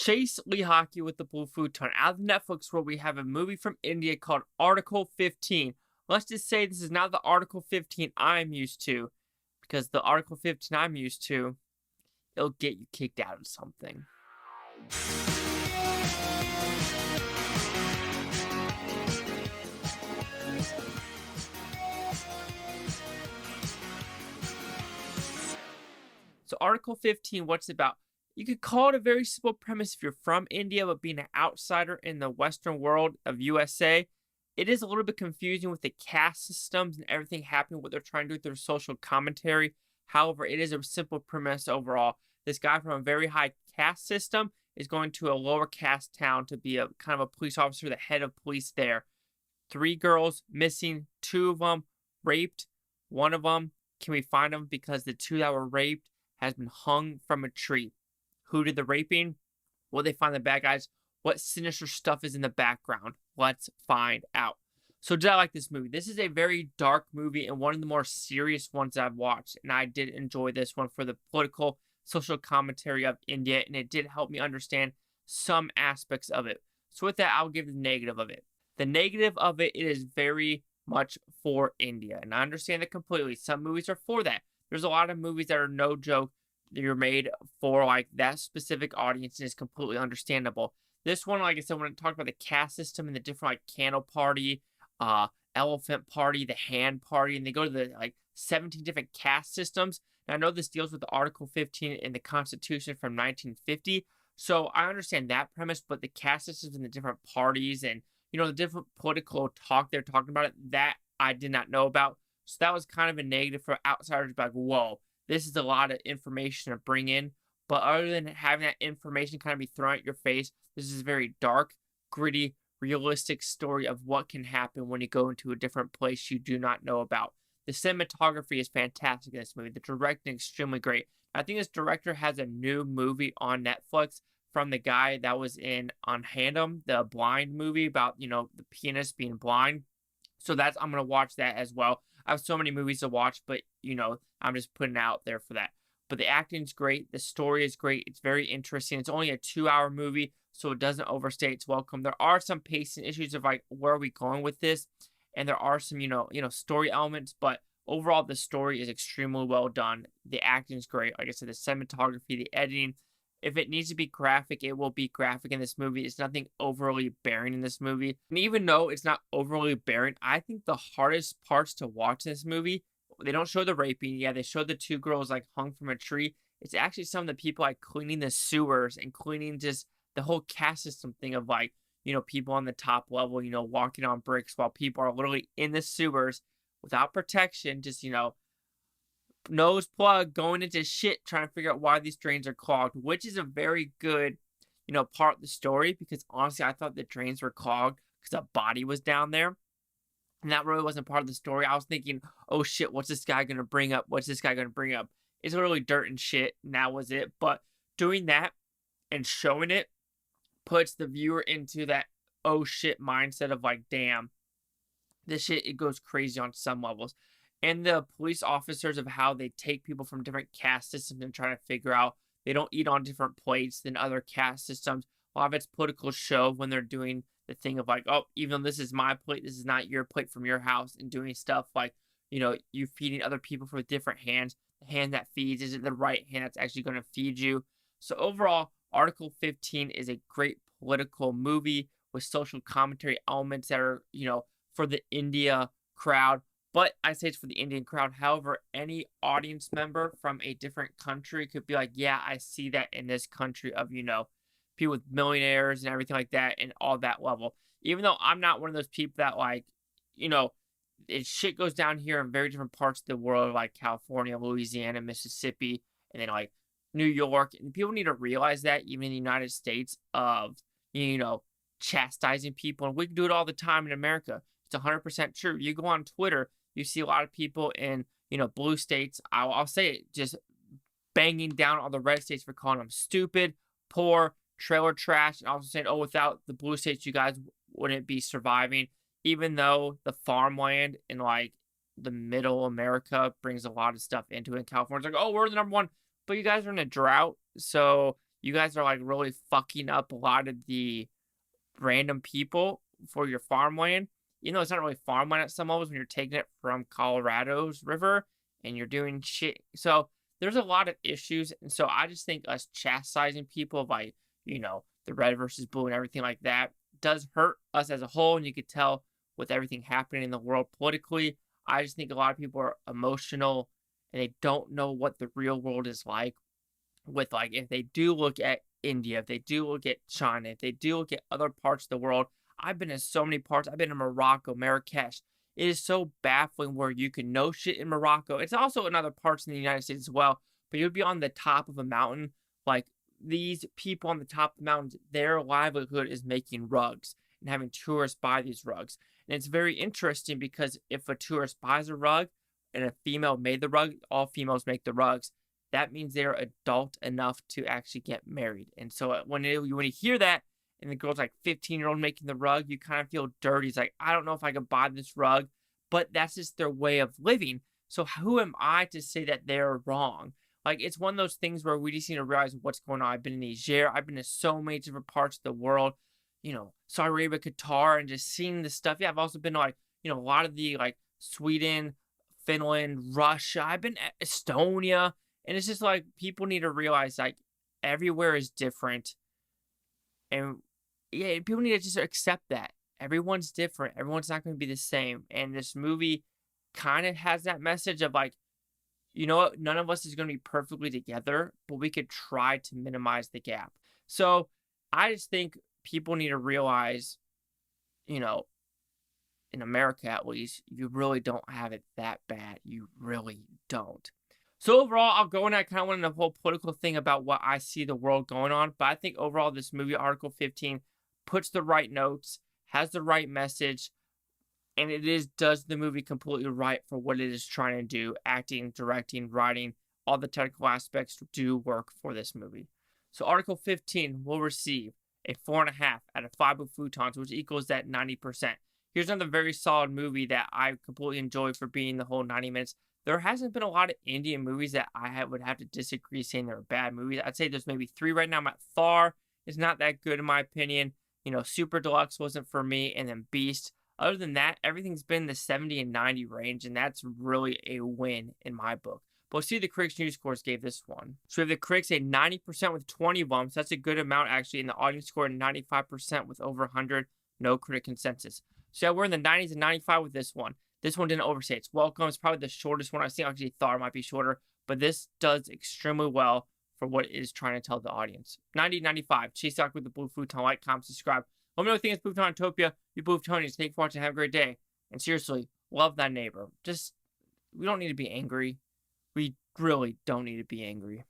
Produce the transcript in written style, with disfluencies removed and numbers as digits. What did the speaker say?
Chase Lee Hockey with the Blue Futon. Out of Netflix, where we have a movie from India called Article 15. Let's just say this is not the Article 15 I'm used to, because the Article 15 I'm used to, it'll get you kicked out of something. So Article 15, what's it about? You could call it a very simple premise if you're from India, but being an outsider in the Western world of USA, it is a little bit confusing with the caste systems and everything happening, what they're trying to do with their social commentary. However, it is a simple premise overall. This guy from a very high caste system is going to a lower caste town to be a kind of a police officer, the head of police there. 3 girls missing, 2 of them raped. 1 of them, can we find them? Because the 2 that were raped has been hung from a tree. Who did the raping? Will they find the bad guys? What sinister stuff is in the background? Let's find out. So did I like this movie? This is a very dark movie and one of the more serious ones I've watched. And I did enjoy this one for the political, social commentary of India. And it did help me understand some aspects of it. So with that, I'll give the negative of it. The negative of it, it is very much for India. And I understand it completely. Some movies are for that. There's a lot of movies that are no joke. You're made for like that specific audience and is completely understandable. This one, like I said, when I talked about the caste system and the different like candle party, elephant party, the hand party, and they go to the like 17 different caste systems. And I know this deals with the Article 15 in the Constitution from 1950. So I understand that premise, but the caste systems and the different parties and, you know, the different political talk they're talking about, that I did not know about. So that was kind of a negative for outsiders to be like, whoa, this is a lot of information to bring in. But other than having that information kind of be thrown at your face, this is a very dark, gritty, realistic story of what can happen when you go into a different place you do not know about. The cinematography is fantastic in this movie. The directing is extremely great. I think this director has a new movie on Netflix from the guy that was in On Handem, the blind movie about, you know, the pianist being blind. So I'm going to watch that as well. I have so many movies to watch, but, you know, I'm just putting it out there for that. But the acting's great. The story is great. It's very interesting. It's only a 2-hour movie, so it doesn't overstay its welcome. There are some pacing issues of like, where are we going with this? And there are some, story elements, but overall the story is extremely well done. The acting's great. Like I said, the cinematography, the editing. If it needs to be graphic, it will be graphic in this movie. It's nothing overly bearing in this movie. And even though it's not overly bearing, I think the hardest parts to watch in this movie, they don't show the raping. Yeah, they show the 2 girls like hung from a tree. It's actually some of the people like cleaning the sewers and cleaning just the whole caste system thing of like, people on the top level, walking on bricks while people are literally in the sewers without protection, just, nose plug going into shit trying to figure out why these drains are clogged, which is a very good, part of the story, because honestly, I thought the drains were clogged because a body was down there. And that really wasn't part of the story. I was thinking, oh shit, what's this guy going to bring up? What's this guy going to bring up? It's literally dirt and shit, and that was it. But doing that and showing it puts the viewer into that oh shit mindset of like, damn, this shit, it goes crazy on some levels. And the police officers of how they take people from different caste systems and try to figure out they don't eat on different plates than other caste systems. A lot of it's political show when they're doing the thing of like, oh, even though this is my plate, this is not your plate from your house, and doing stuff like, you feeding other people with different hands. The hand that feeds, is it the right hand that's actually going to feed you? So overall, Article 15 is a great political movie with social commentary elements that are, for the India crowd. But I say it's for the Indian crowd. However, any audience member from a different country could be like, yeah, I see that in this country of, people with millionaires and everything like that and all that level. Even though I'm not one of those people that like, shit goes down here in very different parts of the world, like California, Louisiana, Mississippi, and then like New York. And people need to realize that even in the United States of, chastising people. And we can do it all the time in America. It's 100% true. You go on Twitter, you see a lot of people in, blue states, I'll say it, just banging down all the red states for calling them stupid, poor, trailer trash, and also saying, oh, without the blue states, you guys wouldn't be surviving. Even though the farmland in like the middle America brings a lot of stuff into it in California. It's like, oh, we're the number one, but you guys are in a drought. So, you guys are like really fucking up a lot of the random people for your farmland. You know, it's not really farmland at some levels when you're taking it from Colorado's river and you're doing shit. So there's a lot of issues. And so I just think us chastising people by, you know, the red versus blue and everything like that does hurt us as a whole. And you could tell with everything happening in the world politically, I just think a lot of people are emotional and they don't know what the real world is like. With like, if they do look at India, if they do look at China, if they do look at other parts of the world, I've been in so many parts. I've been in Morocco, Marrakesh. It is so baffling where you can know shit in Morocco. It's also in other parts in the United States as well, but you'll be on the top of a mountain. Like these people on the top of the mountains, their livelihood is making rugs and having tourists buy these rugs. And it's very interesting because if a tourist buys a rug and a female made the rug, all females make the rugs. That means they're adult enough to actually get married. And so when you hear that, and the girl's like 15-year-old making the rug, you kind of feel dirty. It's like, I don't know if I could buy this rug, but that's just their way of living. So who am I to say that they're wrong? Like, it's one of those things where we just need to realize what's going on. I've been in Niger. I've been to so many different parts of the world, you know, Saudi Arabia, Qatar, and just seeing the stuff. Yeah, I've also been to, like, you know, a lot of the, like, Sweden, Finland, Russia. I've been to Estonia. And it's just like, people need to realize, like, everywhere is different. And yeah, people need to just accept that. Everyone's different. Everyone's not going to be the same. And this movie kind of has that message of like, you know what? None of us is going to be perfectly together, but we could try to minimize the gap. So I just think people need to realize, you know, in America at least, you really don't have it that bad. You really don't. So overall, I'll go in. I kind of went in the whole political thing about what I see the world going on. But I think overall, this movie, Article 15, puts the right notes, has the right message, and does the movie completely right for what it is trying to do. Acting, directing, writing, all the technical aspects do work for this movie. So Article 15 will receive a 4.5 out of 5 Futons, which equals that 90%. Here's another very solid movie that I completely enjoyed for being the whole 90 minutes. There hasn't been a lot of Indian movies that I would have to disagree saying they're bad movies. I'd say there's maybe 3 right now. Thar is not that good in my opinion. You know, Super Deluxe wasn't for me, and then Beast. Other than that, everything's been the 70 and 90 range, and that's really a win in my book. But let's see the Critics' News scores gave this one. So we have the critics a 90% with 20 of them, so that's a good amount actually, and the audience score 95% with over 100, no critic consensus. So yeah, we're in the 90s and 95 with this one. This one didn't overstay its welcome. It's probably the shortest one I've seen. Actually, Thar might be shorter, but this does extremely well for what it is trying to tell the audience. 90, 95. Chase out with the Blue Futon. Like, comment, subscribe. Let me know what you think of Futonatopia. You Blue Futonians. Thank you for watching. Have a great day. And seriously, love thy neighbor. We don't need to be angry. We really don't need to be angry.